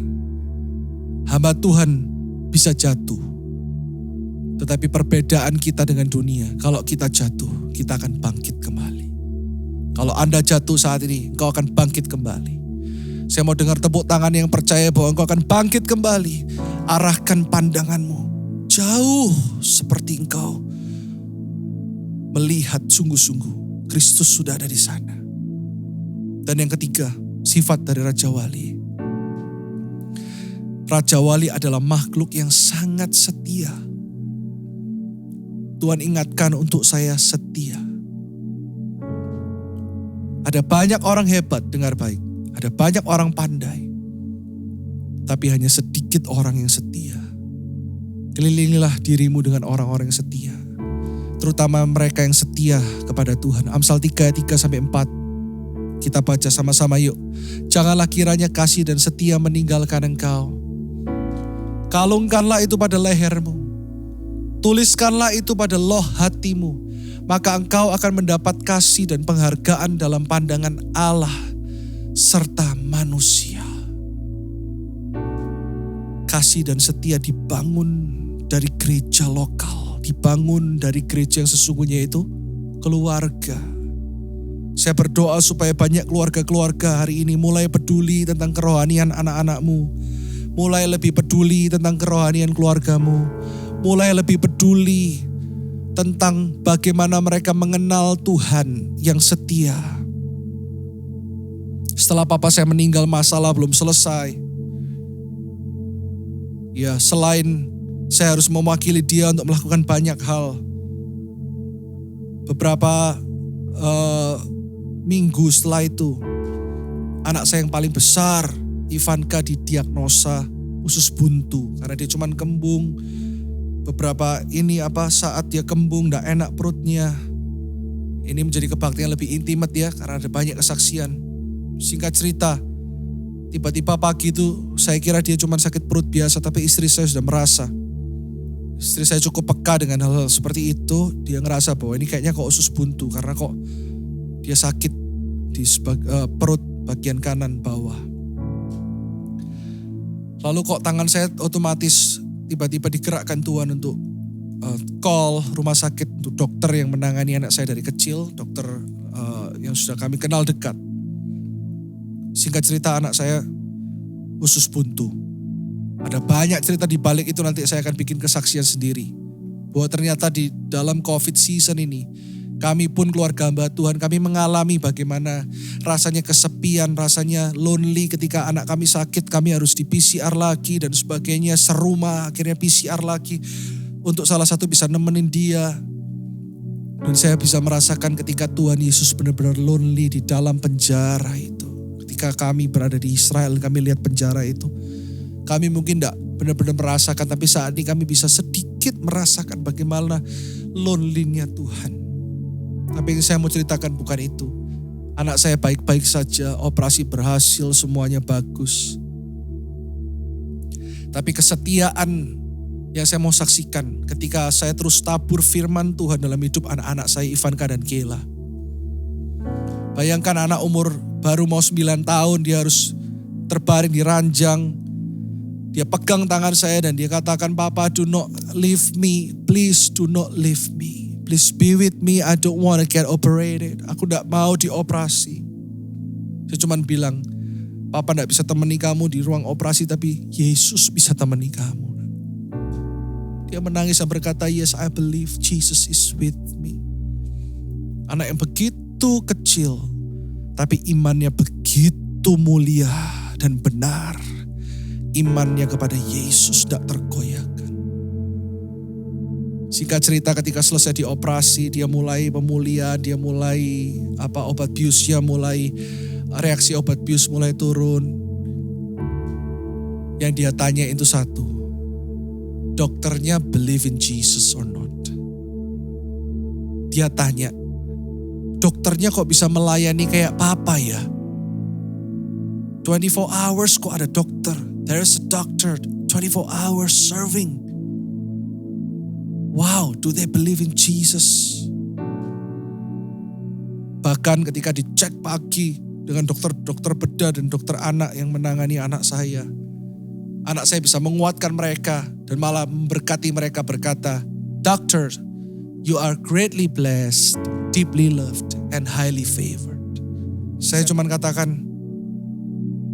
Hamba Tuhan bisa jatuh. Tetapi perbedaan kita dengan dunia, kalau kita jatuh, kita akan bangkit kembali. Kalau Anda jatuh saat ini, engkau akan bangkit kembali. Saya mau dengar tepuk tangan yang percaya bahwa engkau akan bangkit kembali. Arahkan pandanganmu jauh seperti engkau melihat sungguh-sungguh Kristus sudah ada di sana. Dan yang ketiga, sifat dari Raja Wali. Raja Wali adalah makhluk yang sangat setia. Tuhan ingatkan untuk saya setia. Ada banyak orang hebat, dengar baik. Ada banyak orang pandai. Tapi hanya sedikit orang yang setia. Kelilingilah dirimu dengan orang-orang yang setia. Terutama mereka yang setia kepada Tuhan. Amsal 3 ayat 3-4. Kita baca sama-sama yuk. Janganlah kiranya kasih dan setia meninggalkan engkau. Kalungkanlah itu pada lehermu. Tuliskanlah itu pada loh hatimu. Maka engkau akan mendapat kasih dan penghargaan dalam pandangan Allah serta manusia. Kasih dan setia dibangun dari gereja lokal. Dibangun dari gereja yang sesungguhnya itu keluarga. Saya berdoa supaya banyak keluarga-keluarga hari ini mulai peduli tentang kerohanian anak-anakmu. Mulai lebih peduli tentang kerohanian keluargamu. Mulai lebih peduli tentang bagaimana mereka mengenal Tuhan yang setia. Setelah papa saya meninggal, masalah belum selesai. Ya, selain saya harus mewakili dia untuk melakukan banyak hal. Beberapa minggu setelah itu, anak saya yang paling besar, Ivanka, didiagnosa usus buntu karena dia cuman kembung. Beberapa saat dia kembung gak enak perutnya. Ini menjadi kebaktian lebih intimate ya karena ada banyak kesaksian. Singkat cerita, tiba-tiba pagi itu saya kira dia cuman sakit perut biasa, tapi istri saya sudah merasa. Istri saya cukup peka dengan hal-hal seperti itu. Dia ngerasa bahwa ini kayaknya kok usus buntu karena kok dia sakit di perut bagian kanan bawah. Lalu kok tangan saya otomatis tiba-tiba digerakkan Tuhan untuk call rumah sakit untuk dokter yang menangani anak saya dari kecil. Dokter yang sudah kami kenal dekat. Singkat cerita anak saya usus buntu. Ada banyak cerita di balik itu, nanti saya akan bikin kesaksian sendiri. Bahwa ternyata di dalam COVID season ini, kami pun keluarga hamba Tuhan, kami mengalami bagaimana rasanya kesepian, rasanya lonely ketika anak kami sakit, kami harus di PCR lagi dan sebagainya, serumah, akhirnya PCR lagi untuk salah satu bisa nemenin dia. Dan saya bisa merasakan ketika Tuhan Yesus benar-benar lonely di dalam penjara itu. Ketika kami berada di Israel, kami lihat penjara itu. Kami mungkin tidak benar-benar merasakan, tapi saat ini kami bisa sedikit merasakan bagaimana lonely-nya Tuhan. Tapi yang saya mau ceritakan bukan itu. Anak saya baik-baik saja, operasi berhasil, semuanya bagus. Tapi kesetiaan yang saya mau saksikan ketika saya terus tabur firman Tuhan dalam hidup anak-anak saya, Ivanka dan Kela. Bayangkan anak umur baru mau 9 tahun, dia harus terbaring di ranjang. Dia pegang tangan saya dan dia katakan, "Papa, do not leave me. Please do not leave me. Please be with me. I don't want to get operated." Aku tidak mau dioperasi. Saya cuma bilang, "Papa tidak bisa temani kamu di ruang operasi, tapi Yesus bisa temani kamu." Dia menangis dan berkata, "Yes, I believe Jesus is with me." Anak yang begitu kecil, tapi imannya begitu mulia dan benar. Imannya kepada Yesus tidak tergoyahkan. Singkat cerita, ketika selesai dioperasi, dia mulai pemulihan, dia mulai obat biusnya mulai, reaksi obat bius mulai turun. Yang dia tanya itu satu, dokternya believe in Jesus or not? Dia tanya, dokternya kok bisa melayani kayak papa ya? 24 hours kok ada dokter? There's a doctor 24 hours serving. Wow, do they believe in Jesus? Bahkan ketika dicek pagi dengan dokter bedah dan dokter anak yang menangani anak saya bisa menguatkan mereka dan malah memberkati mereka, berkata, "Doctor, you are greatly blessed, deeply loved, and highly favored." Saya cuma katakan,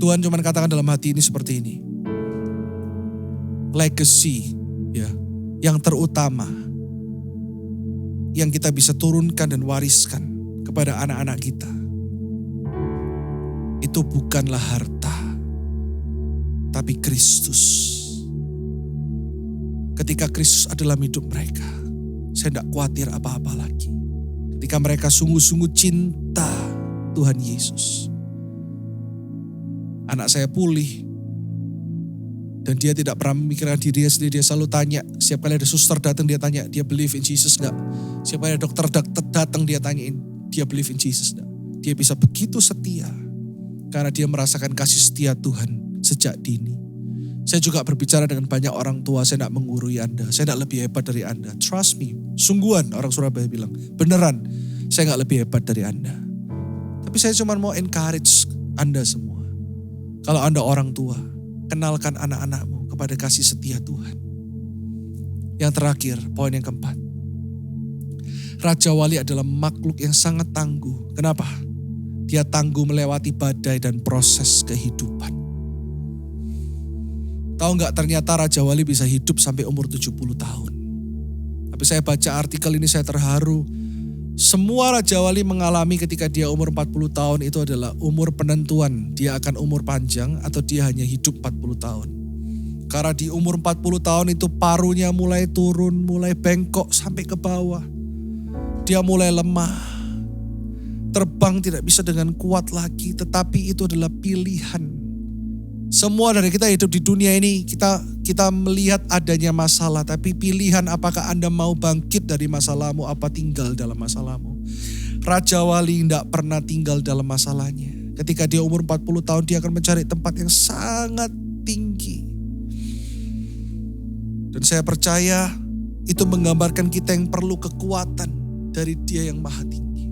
Tuhan cuma katakan dalam hati ini seperti ini. Legacy ya, yang terutama yang kita bisa turunkan dan wariskan kepada anak-anak kita itu bukanlah harta, tapi Kristus. Ketika Kristus adalah hidup mereka, saya tidak khawatir apa-apa lagi. Ketika mereka sungguh-sungguh cinta Tuhan Yesus. Anak saya pulih. Dan dia tidak pernah memikirkan dirinya sendiri. Dia selalu tanya, setiap kali ada suster datang dia tanya, dia believe in Jesus gak? Setiap kali ada dokter datang dia tanyain, dia believe in Jesus gak? Dia bisa begitu setia. Karena dia merasakan kasih setia Tuhan sejak dini. Saya juga berbicara dengan banyak orang tua, saya tidak menggurui Anda. Saya tidak lebih hebat dari Anda. Trust me, sungguhan orang Surabaya bilang. Beneran, saya gak lebih hebat dari Anda. Tapi saya cuma mau encourage Anda semua. Kalau Anda orang tua, kenalkan anak-anakmu kepada kasih setia Tuhan. Yang terakhir, poin yang keempat. Raja Wali adalah makhluk yang sangat tangguh. Kenapa? Dia tangguh melewati badai dan proses kehidupan. Tahu nggak ternyata Raja Wali bisa hidup sampai umur 70 tahun. Tapi saya baca artikel ini saya terharu. Semua Raja Wali mengalami ketika dia umur 40 tahun itu adalah umur penentuan. Dia akan umur panjang atau dia hanya hidup 40 tahun. Karena di umur 40 tahun itu parunya mulai turun, mulai bengkok sampai ke bawah. Dia mulai lemah. Terbang tidak bisa dengan kuat lagi, tetapi itu adalah pilihan. Semua dari kita hidup di dunia ini, kita melihat adanya masalah, tapi pilihan apakah Anda mau bangkit dari masalahmu, apa tinggal dalam masalahmu. Raja Wali tidak pernah tinggal dalam masalahnya. Ketika dia umur 40 tahun, dia akan mencari tempat yang sangat tinggi. Dan saya percaya itu menggambarkan kita yang perlu kekuatan dari Dia yang Maha Tinggi.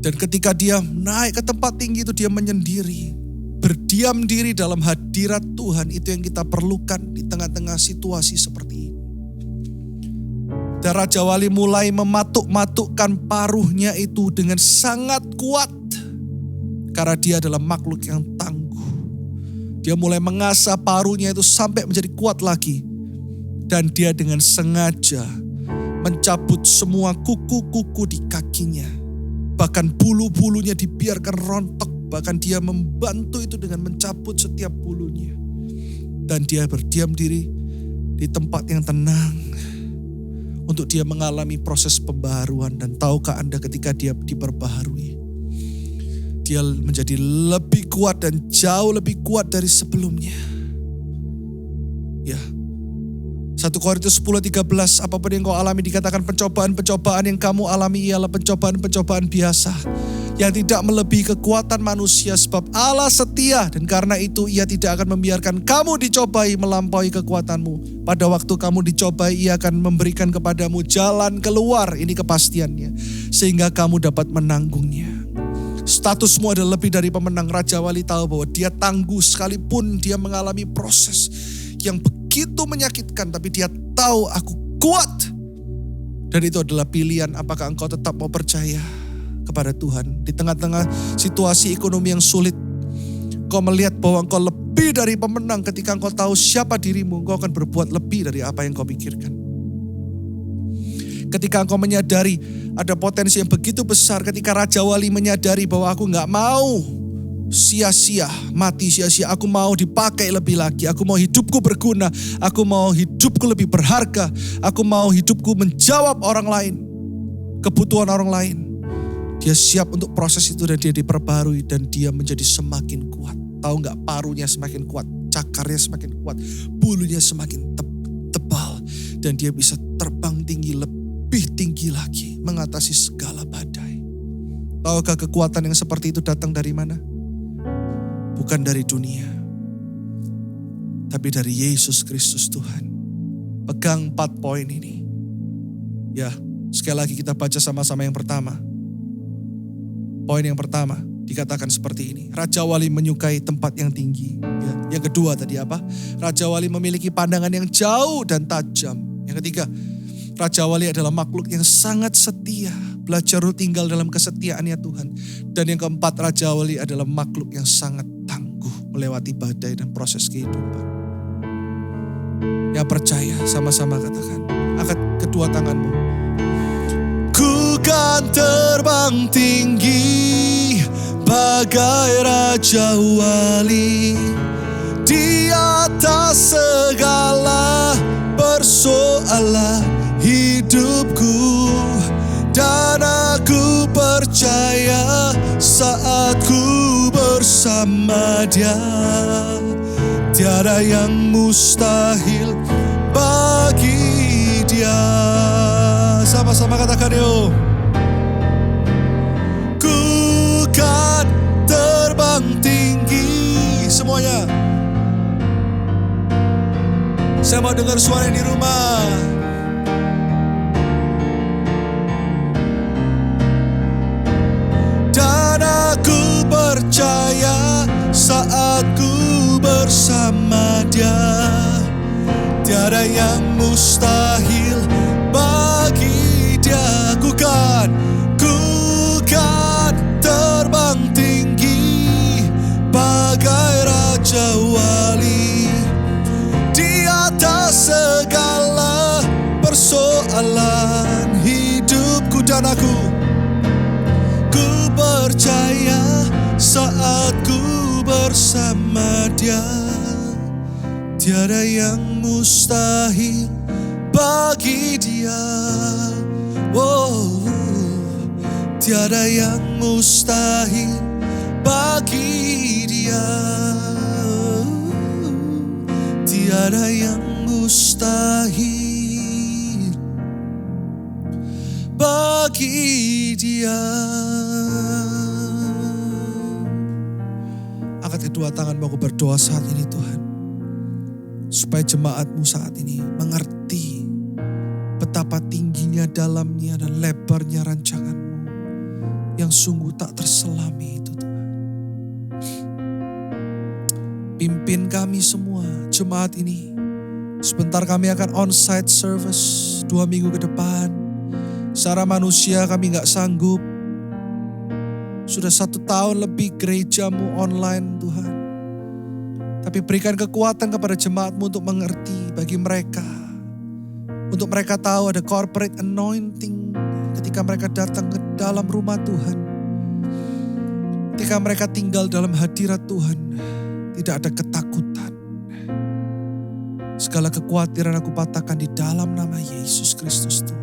Dan ketika dia naik ke tempat tinggi itu dia menyendiri. Berdiam diri dalam hadirat Tuhan itu yang kita perlukan di tengah-tengah situasi seperti ini. Dan Raja Wali mulai mematuk-matukkan paruhnya itu dengan sangat kuat. Karena dia adalah makhluk yang tangguh. Dia mulai mengasah paruhnya itu sampai menjadi kuat lagi. Dan dia dengan sengaja mencabut semua kuku-kuku di kakinya. Bahkan bulu-bulunya dibiarkan rontok. Bahkan dia membantu itu dengan mencabut setiap bulunya. Dan dia berdiam diri di tempat yang tenang. Untuk dia mengalami proses pembaharuan. Dan tahukah Anda ketika dia diperbaharui. Dia menjadi lebih kuat dan jauh lebih kuat dari sebelumnya. Ya. 1 Korintus 10:13, apapun yang kau alami dikatakan pencobaan-pencobaan yang kamu alami ialah pencobaan-pencobaan biasa. Yang tidak melebihi kekuatan manusia sebab Allah setia dan karena itu Ia tidak akan membiarkan kamu dicobai melampaui kekuatanmu. Pada waktu kamu dicobai Ia akan memberikan kepadamu jalan keluar, ini kepastiannya. Sehingga kamu dapat menanggungnya. Statusmu adalah lebih dari pemenang. Raja Wali tahu bahwa dia tangguh sekalipun dia mengalami proses yang begitu menyakitkan, tapi dia tahu aku kuat. Dan itu adalah pilihan apakah engkau tetap mau percaya kepada Tuhan. Di tengah-tengah situasi ekonomi yang sulit, engkau melihat bahwa engkau lebih dari pemenang. Ketika engkau tahu siapa dirimu, engkau akan berbuat lebih dari apa yang engkau pikirkan. Ketika engkau menyadari ada potensi yang begitu besar, ketika Raja Wali menyadari bahwa aku gak mau sia-sia, mati sia-sia. Aku mau dipakai lebih lagi. Aku mau hidupku berguna. Aku mau hidupku lebih berharga. Aku mau hidupku menjawab orang lain. Kebutuhan orang lain. Dia siap untuk proses itu dan dia diperbarui. Dan dia menjadi semakin kuat. Tahu gak, parunya semakin kuat. Cakarnya semakin kuat. Bulunya semakin tebal. Dan dia bisa terbang tinggi, lebih tinggi lagi. Mengatasi segala badai. Tahukah kekuatan yang seperti itu datang dari mana? Bukan dari dunia, tapi dari Yesus Kristus Tuhan. Pegang 4 poin ini. Ya, sekali lagi kita baca sama-sama yang pertama. Poin yang pertama dikatakan seperti ini. Raja Wali menyukai tempat yang tinggi. Ya. Yang kedua tadi apa? Raja Wali memiliki pandangan yang jauh dan tajam. Yang ketiga, Raja Wali adalah makhluk yang sangat setia. Belajar tinggal dalam kesetiaannya Tuhan. Dan yang keempat, Raja Wali adalah makhluk yang sangat tangguh melewati badai dan proses kehidupan. Yang percaya sama-sama katakan, angkat kedua tanganmu. Ku kan terbang tinggi bagai Raja Wali di atas segala persoalan hidupku. Dan aku percaya saat ku bersama Dia, tiada yang mustahil bagi Dia. Sama-sama katakan yuk. Ku kan terbang tinggi. Semuanya. Saya mau dengar suara di rumah. Dan aku percaya saat ku bersama Dia, tiada yang mustahil bagi Dia. Ku kan terbang tinggi bagai Raja Wali di atas segala persoalan hidupku. Dan aku percaya saat ku bersama Dia, tiada yang mustahil bagi Dia. Oh, tiada yang mustahil bagi Dia. Tiada yang mustahil bagi Dia. Angkat kedua tanganmu, aku berdoa saat ini Tuhan, supaya jemaatmu saat ini mengerti betapa tingginya, dalamnya, dan lebarnya rancanganmu yang sungguh tak terselami itu Tuhan. Pimpin kami semua, jemaat ini. Sebentar kami akan on-site service 2 minggu ke depan. Secara manusia kami gak sanggup. Sudah 1 tahun lebih gerejamu online Tuhan. Tapi berikan kekuatan kepada jemaatmu untuk mengerti bagi mereka. Untuk mereka tahu ada corporate anointing ketika mereka datang ke dalam rumah Tuhan. Ketika mereka tinggal dalam hadirat Tuhan, tidak ada ketakutan. Segala kekhawatiran aku patahkan di dalam nama Yesus Kristus Tuhan.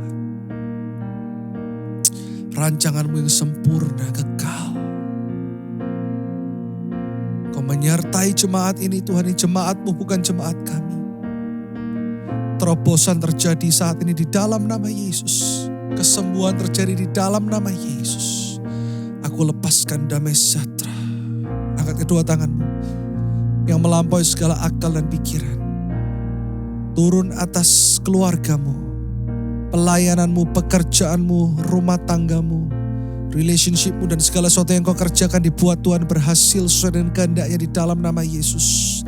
Rancanganmu yang sempurna, kekal. Kau menyertai jemaat ini Tuhan, ini jemaatmu bukan jemaat kami. Terobosan terjadi saat ini di dalam nama Yesus. Kesembuhan terjadi di dalam nama Yesus. Aku lepaskan damai sejahtera. Angkat kedua tanganmu yang melampaui segala akal dan pikiran. Turun atas keluargamu, pelayananmu, pekerjaanmu, rumah tanggamu, relationshipmu, dan segala sesuatu yang kau kerjakan dibuat Tuhan berhasil sesuai dengan kehendaknya di dalam nama Yesus.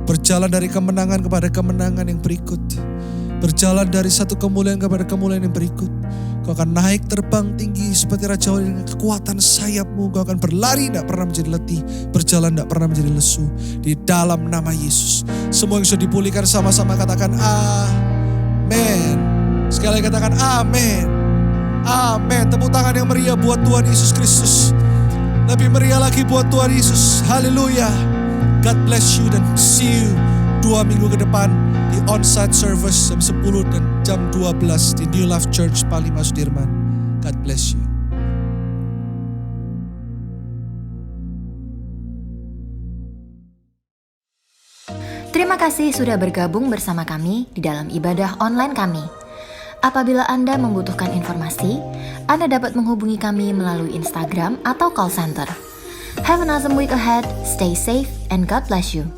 Berjalan dari kemenangan kepada kemenangan yang berikut. Berjalan dari satu kemuliaan kepada kemuliaan yang berikut. Kau akan naik terbang tinggi seperti Raja Wali dengan kekuatan sayapmu. Kau akan berlari tidak pernah menjadi letih. Berjalan tidak pernah menjadi lesu. Di dalam nama Yesus. Semua yang sudah dipulihkan sama-sama katakan amin. Sekali lagi katakan amin. Amin. Tepuk tangan yang meriah buat Tuhan Yesus Kristus. Lebih meriah lagi buat Tuhan Yesus. Haleluya. God bless you dan see you 2 minggu ke depan di on-site service jam 10 dan jam 12 di New Life Church Palima Sudirman. God bless you. Terima kasih sudah bergabung bersama kami di dalam ibadah online kami. Apabila Anda membutuhkan informasi, Anda dapat menghubungi kami melalui Instagram atau call center. Have an awesome week ahead, stay safe, and God bless you.